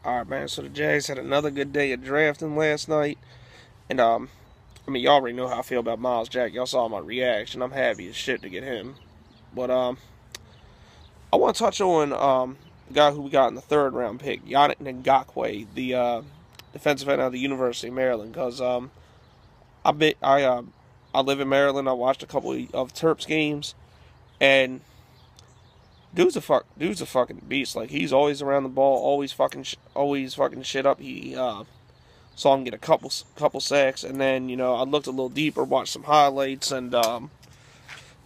Alright, man, so the Jags had another good day of drafting last night. And, I mean, y'all already know how I feel about Miles Jack. Y'all saw my reaction. I'm happy as shit to get him. But, I want to touch on, the guy who we got in the third round pick, Yannick Ngakoue, the, defensive end out of the University of Maryland. Because, I live in Maryland. I watched a couple of Terps games. And dude's a fucking beast. Like, he's always around the ball, always fucking shit up. He saw him get a couple sacks, and then I looked a little deeper, watched some highlights, and looked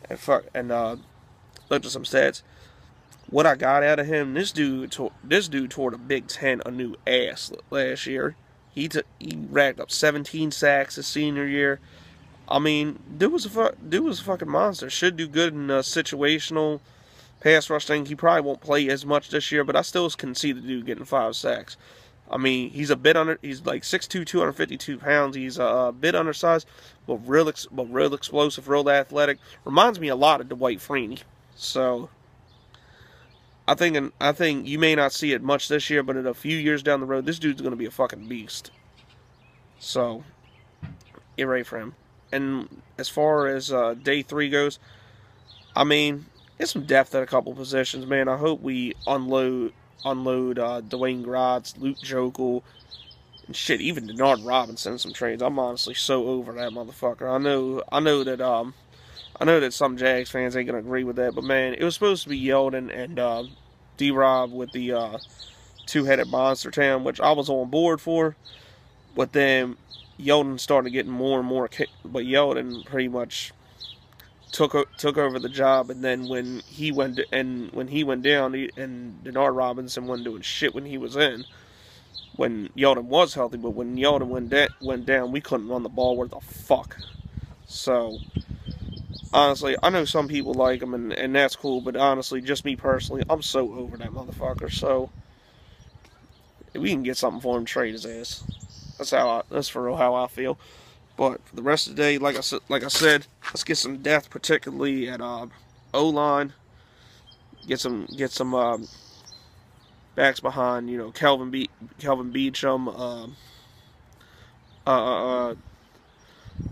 at some stats. What I got out of him, this dude tore the Big Ten a new ass last year. He racked up 17 sacks his senior year. I mean, dude was a fucking monster. Should do good in a situational pass rush thing. He probably won't play as much this year, but I still can see the dude getting 5 sacks. I mean, he's a bit under. He's like 6'2", 252 pounds. He's a bit undersized, but real explosive, real athletic. Reminds me a lot of Dwight Freeney. So I think you may not see it much this year, but in a few years down the road, this dude's going to be a fucking beast. So get ready for him. And as far as day 3 goes, I mean, there's some depth at a couple positions, man. I hope we unload Dwayne Gratz, Luke Jokel, and shit, even Denard Robinson in some trades. I'm honestly so over that motherfucker. I know that some Jags fans ain't gonna agree with that, but man, it was supposed to be Yeldon and D-Rob with the two-headed monster town, which I was on board for, but then Yeldon started getting more and more but Yeldon pretty much took over the job, and then when he went down, and Denard Robinson wasn't doing shit when he was in. When Yeldon was healthy, but when Yeldon went down, we couldn't run the ball worth a fuck. So honestly, I know some people like him, and that's cool, but honestly, just me personally, I'm so over that motherfucker. So if we can get something for him, trade his ass. That's for real how I feel. But for the rest of the day, like I said, let's get some depth, particularly at O-line. Get some backs behind, Kelvin Beachum,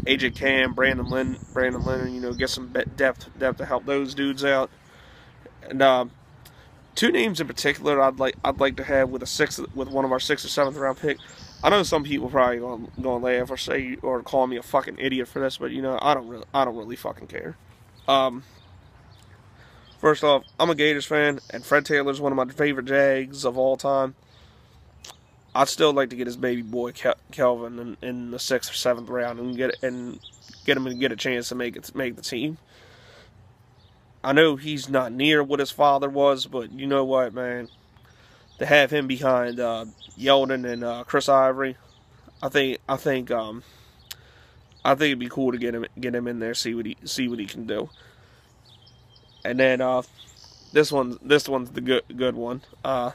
AJ Cam, Brandon Leonard. Get some depth to help those dudes out. And 2 names in particular, I'd like to have with one of our 6th or 7th round pick. I know some people probably gonna laugh or say or call me a fucking idiot for this, but I don't really fucking care. First off, I'm a Gators fan, and Fred Taylor's one of my favorite Jags of all time. I'd still like to get his baby boy Kelvin in the 6th or 7th round and get him to get a chance to make the team. I know he's not near what his father was, but you know what, man? To have him behind Yeldon and Chris Ivory, I think it'd be cool to get him in there, see what he can do. And then this one's the good one. I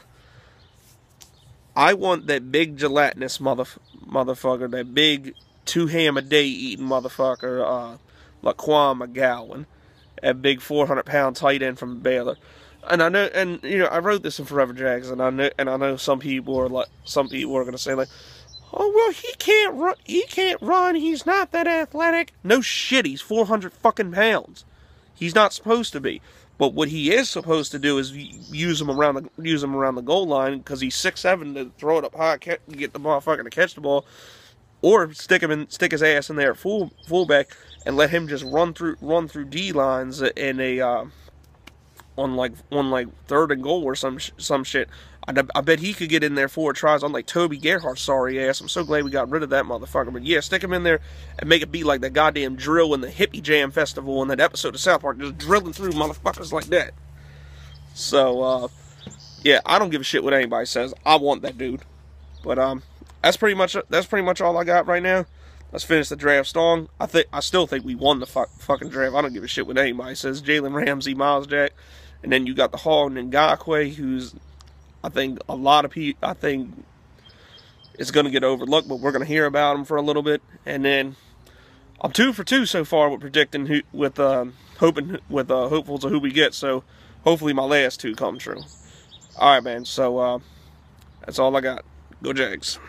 want that big gelatinous motherfucker, that big 2 ham a day eating motherfucker, Laquan McGowan, that big 400-pound tight end from Baylor. And I know, and I wrote this in Forever Jags, and I know some people are gonna say like, oh well, he can't run, he's not that athletic. No shit, he's 400 fucking pounds. He's not supposed to be. But what he is supposed to do is use him around the goal line, because he's 6'7" to throw it up high, get the motherfucker to catch the ball, or stick his ass in there at fullback and let him just run through D lines in a on like 3rd and goal or some shit. I bet he could get in there 4 tries, unlike Toby Gerhart's sorry ass. I'm so glad we got rid of that motherfucker. But yeah, stick him in there and make it be like that goddamn drill in the Hippie Jam Festival in that episode of South Park, just drilling through motherfuckers like that. So yeah, I don't give a shit what anybody says. I want that dude. But that's pretty much all I got right now. Let's finish the draft strong. I still think we won the fucking draft. I don't give a shit what anybody says. Jalen Ramsey, Miles Jack, and then you got the Hall and Ngakoue, who's I think it's going to get overlooked, but we're going to hear about him for a little bit. And then I'm 2 for 2 so far with predicting hopefuls of who we get. So hopefully my last 2 come true. All right, man. So That's all I got. Go Jags.